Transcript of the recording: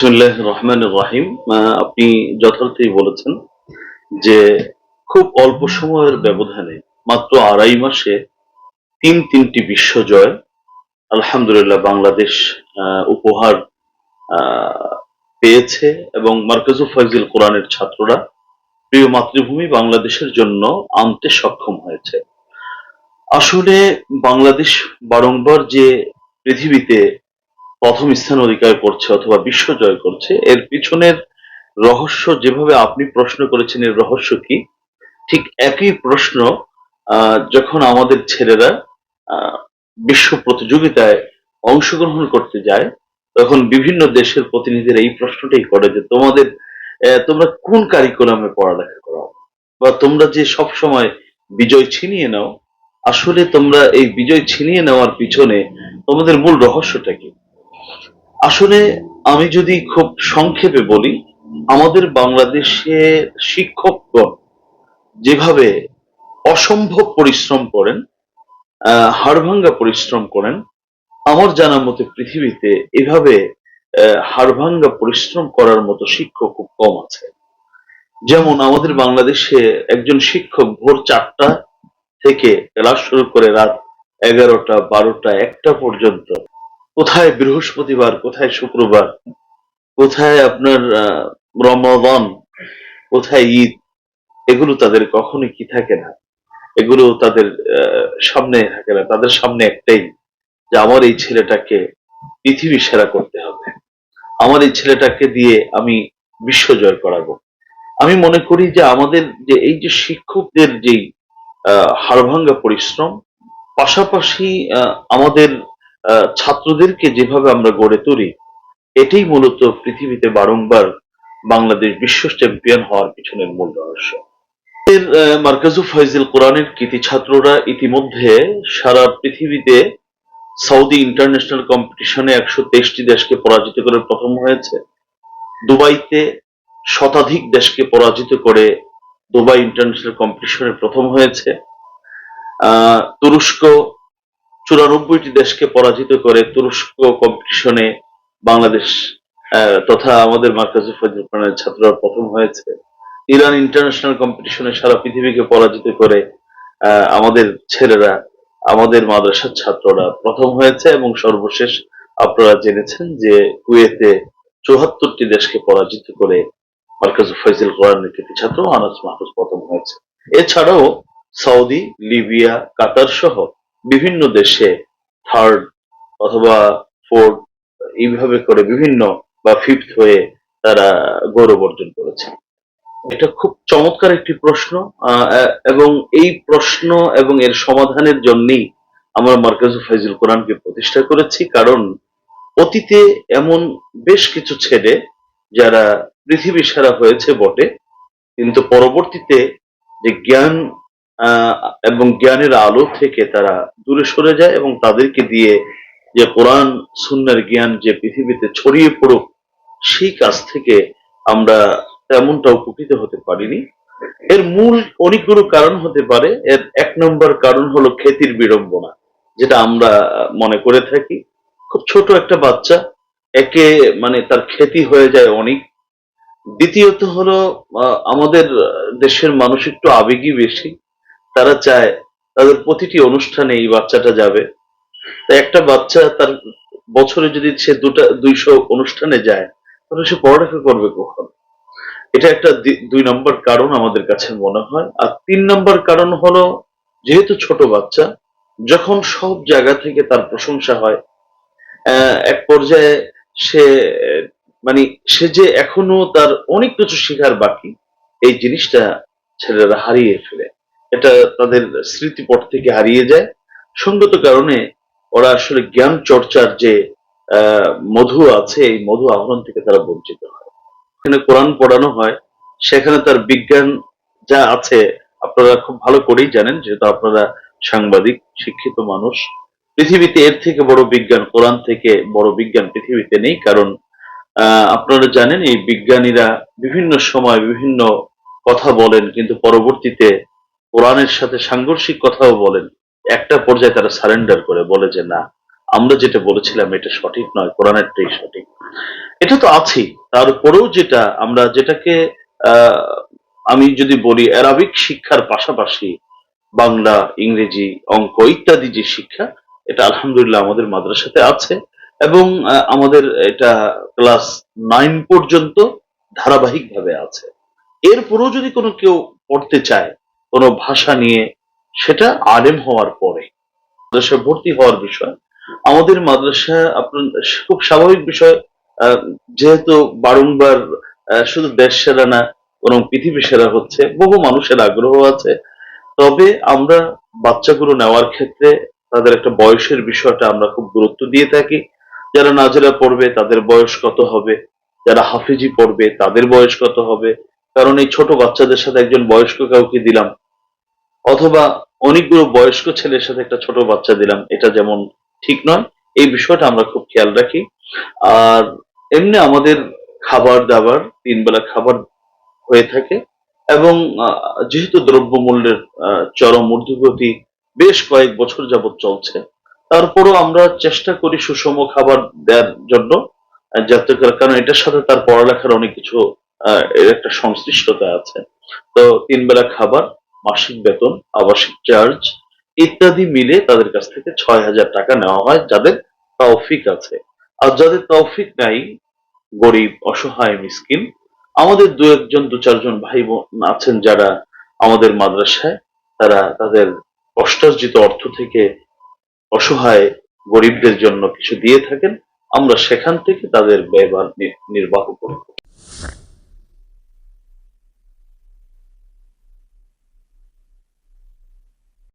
বিসমিল্লাহির রহমানির রহিম। আপনি যথার্থই বলেছেন যে খুব অল্প সময়ের ব্যবধানে মাত্র ২.৫ মাসে ৩টি বিশ্বজয় আলহামদুলিল্লাহ বাংলাদেশ উপহার আ পেয়েছে এবং মার্কাজুল ফাইজুল কোরআনের ছাত্ররা প্রিয় মাতৃভূমি বাংলাদেশের জন্য আনতে সক্ষম হয়েছে। আসলে বাংলাদেশ বারংবার যে পৃথিবীতে ১ম স্থান অধিকার করছে অথবা বিশ্ব জয় করছে এর পিছনের রহস্য যেভাবে আপনি প্রশ্ন করেছেন এর রহস্য কি? ঠিক একই প্রশ্ন যখন আমাদের ছেলেরা আ বিশ্ব প্রতিযোগিতায় অংশগ্রহণ করতে যায়, তখন বিভিন্ন দেশের প্রতিনিধিরা এই প্রশ্নটাই করে যে, তোমরা কোন কারিকুলামে পড়ালেখা করাও? বা তোমরা যে সবসময় বিজয় ছিনিয়ে নাও, আসলে তোমরা এই বিজয় ছিনিয়ে নেওয়ার পিছনে তোমাদের মূল রহস্যটা কি? আসলে আমি যদি খুব সংক্ষেপে বলি, আমাদের বাংলাদেশের শিক্ষকগণ যেভাবে অসম্ভব পরিশ্রম করেন, হাড়ভাঙ্গা পরিশ্রম করেন, আমার জানা মতে পৃথিবীতে এভাবে হাড়ভাঙ্গা পরিশ্রম করার মতো শিক্ষক খুব কম আছে। যেমন আমাদের বাংলাদেশে একজন শিক্ষক ভোর ৪টা থেকে ক্লাস শুরু করে রাত ১১টা, ১২টা, ১টা পর্যন্ত কোথায় বৃহস্পতিবার, কোথায় শুক্রবার, কোথায় আপনার রমাদান, কোথায় ঈদ, এগুলো তাদের কখনোই কি থাকে না। এগুলো তাদের সামনে থাকে না। তাদের সামনে একটাই যে আমার এই ছেলেটাকে পৃথিবী সেরা করতে হবে। আমার এই ছেলেটাকে দিয়ে আমি বিশ্ব জয় করাবো। আমি মনে করি যে আমাদের যে এই যে শিক্ষকদের যেই হাড়ভাঙ্গা পরিশ্রম, পাশাপাশি আমাদের ছাত্রদেরকে যেভাবে আমরা গড়ে তুলি, এটাই মূলত পৃথিবীতে বারংবার বাংলাদেশ বিশ্ব চ্যাম্পিয়ন হওয়ার পিছনের মূল রহস্য। মার্কাজুল ফাইজুল কোরআনের কৃতী ছাত্ররা ইতিমধ্যে সারা পৃথিবীতে সৌদি ইন্টারন্যাশনাল কম্পিটিশনে ১২৩টি দেশকে পরাজিত করে প্রথম হয়েছে। দুবাইতে শতাধিক দেশকে পরাজিত করে দুবাই ইন্টারন্যাশনাল কম্পিটিশনে প্রথম হয়েছে। তুরস্ক ৯৪টি দেশকে পরাজিত করে তুরস্ক কম্পিটিশনে বাংলাদেশ তথা আমাদের মার্কাজুল ফাইজুল কোরআনের ছাত্ররা প্রথম হয়েছে। ইরান ইন্টারন্যাশনাল কম্পিটিশনে সারা পৃথিবীকে পরাজিত করে আমাদের ছেলেরা, আমাদের মাদ্রাসার ছাত্ররা প্রথম হয়েছে এবং সর্বশেষ আপনারা জেনেছেন যে কুয়েতে ৭৪টি দেশকে পরাজিত করে মার্কাজুল ফাইজুল কোরআনের কৃতী ছাত্র আনাস মাহফুজ প্রথম হয়েছে। এছাড়াও সৌদি, লিবিয়া, কাতার সহ বিভিন্ন দেশে থার্ড অথবা ফোর্থ এইভাবে করে বিভিন্ন বা ফিফথ হয়ে তারা গৌরব অর্জন করেছে। এটা খুব চমৎকার একটি প্রশ্ন এবং এই প্রশ্ন এবং এর সমাধানের জন্যই আমরা মার্কাজুল ফাইজুল কোরআনকে প্রতিষ্ঠা করেছি। কারণ অতীতে এমন বেশ কিছু ছেলে যারা পৃথিবী সেরা হয়েছে বটে, কিন্তু পরবর্তীতে যে জ্ঞান আহ, এবং জ্ঞানের আলো থেকে তারা দূরে সরে যায় এবং তাদেরকে দিয়ে যে কোরআন সুন্নাহর জ্ঞান যে পৃথিবীতে ছড়িয়ে পড়ুক সেই কাজ থেকে আমরা তেমনটা উপকৃত হতে পারিনি। এর মূল অনেকগুলো কারণ হতে পারে। এর ১ নম্বর কারণ হলো খ্যাতির বিড়ম্বনা, যেটা আমরা মনে করে থাকি। খুব ছোট একটা বাচ্চা, একে মানে তার খ্যাতি হয়ে যায় অনেক। দ্বিতীয়ত হলো আমাদের দেশের মানুষ একটু আবেগী বেশি। তারা চায় তাদের প্রতিটি অনুষ্ঠানে এই বাচ্চাটা যাবে। তো একটা বাচ্চা তার বছরে যদি সে ২০০ অনুষ্ঠানে যায়, তাহলে সে পড়ালেখা করবে কখন? এটা একটা ২ নম্বর কারণ আমাদের কাছে মনে হয়। আর ৩ নম্বর কারণ হলো, যেহেতু ছোট বাচ্চা, যখন সব জায়গা থেকে তার প্রশংসা হয়, এক পর্যায়ে সে মানে সে যে এখনো তার অনেক কিছু শেখার বাকি, এই জিনিসটা ছেলেরা হারিয়ে ফেলে। এটা তাদের স্মৃতিপট থেকে হারিয়ে যায়। সঙ্গত কারণে ওরা আসলে জ্ঞান চর্চার যে মধু আছে, এই মধু আহরণ থেকে তারা বঞ্চিত হয়। এখানে কোরআন পড়ানো হয়, সেখানে তার বিজ্ঞান যা আছে আপনারা খুব ভালো করেই জানেন, যেহেতু আপনারা সাংবাদিক, শিক্ষিত মানুষ। পৃথিবীতে এর থেকে বড় বিজ্ঞান, কোরআন থেকে বড় বিজ্ঞান পৃথিবীতে নেই। কারণ আপনারা জানেন এই বিজ্ঞানীরা বিভিন্ন সময় বিভিন্ন কথা বলেন, কিন্তু পরবর্তীতে কোরআনের সাথে সাংঘর্ষিক কথাও বলেন। একটা পর্যায়ে তারা সারেন্ডার করে বলে যে না, আমরা যেটা বলেছিলাম এটা সঠিক নয়, কোরআনেরটাই সঠিক, এটা তো আছেই। তারপরেও যেটা আমরা যেটাকে আহ, আমি যদি বলি অ্যারাবিক শিক্ষার পাশাপাশি বাংলা, ইংরেজি, অঙ্ক ইত্যাদি যে শিক্ষা, এটা আলহামদুলিল্লাহ আমাদের মাদ্রাসাতে আছে। এবং আমাদের এটা ক্লাস 9 পর্যন্ত ধারাবাহিকভাবে আছে। এরপরেও যদি কোনো কেউ পড়তে চায় কোনো ভাষা নিয়ে, সেটা আলেম হওয়ার পরে মাদ্রাসায় ভর্তি হওয়ার বিষয়। আমাদের মাদ্রাসা আপনার খুব স্বাভাবিক বিষয়, আহ, যেহেতু বারংবার শুধু দেশ সেরা না বরং পৃথিবী সেরা হচ্ছে, বহু মানুষের আগ্রহ আছে। তবে আমরা বাচ্চাগুলো নেওয়ার ক্ষেত্রে তাদের একটা বয়সের বিষয়টা আমরা খুব গুরুত্ব দিয়ে থাকি। যারা নাজেরা পড়বে তাদের বয়স কত হবে, যারা হাফিজি পড়বে তাদের বয়স কত হবে, কারণ এই ছোট বাচ্চাদের সাথে একজন বয়স্ক কাউকে দিলাম, অথবা অনেকগুলো বয়স্ক ছেলের সাথে একটা ছোট বাচ্চা দিলাম, এটা যেমন ঠিক নয়। এই বিষয়টা আমরা খুব খেয়াল রাখি। আর এমনি আমাদের খাবার দাবার 3 বেলা খাবার হয়ে থাকে। এবং যেহেতু দ্রব্যমূল্যের চরম ঊর্ধ্বগতি বেশ কয়েক বছর যাবৎ চলছে, তারপরও আমরা চেষ্টা করি সুষম খাবার দেওয়ার জন্য, যাতে করে, কারণ এটার সাথে তার পড়ালেখার অনেক কিছু এর একটা সংশ্লিষ্টতা আছে। তো 3 বেলা খাবার, মাসিক বেতন, আবাসিক চার্জ ইত্যাদি মিলে তাদের কাছ থেকে 6,000 টাকা নেওয়া হয় যাদের তৌফিক আছে। আর যাদের তৌফিক নাই, গরিব, অসহায়, মিসকিন, আমাদের দু একজন দু চারজন ভাই বোন আছেন যারা আমাদের মাদ্রাসায়, তারা তাদের কষ্টার্জিত অর্থ থেকে অসহায় গরিবদের জন্য কিছু দিয়ে থাকেন। আমরা সেখান থেকে তাদের ব্যয়ভার নির্বাহ করি।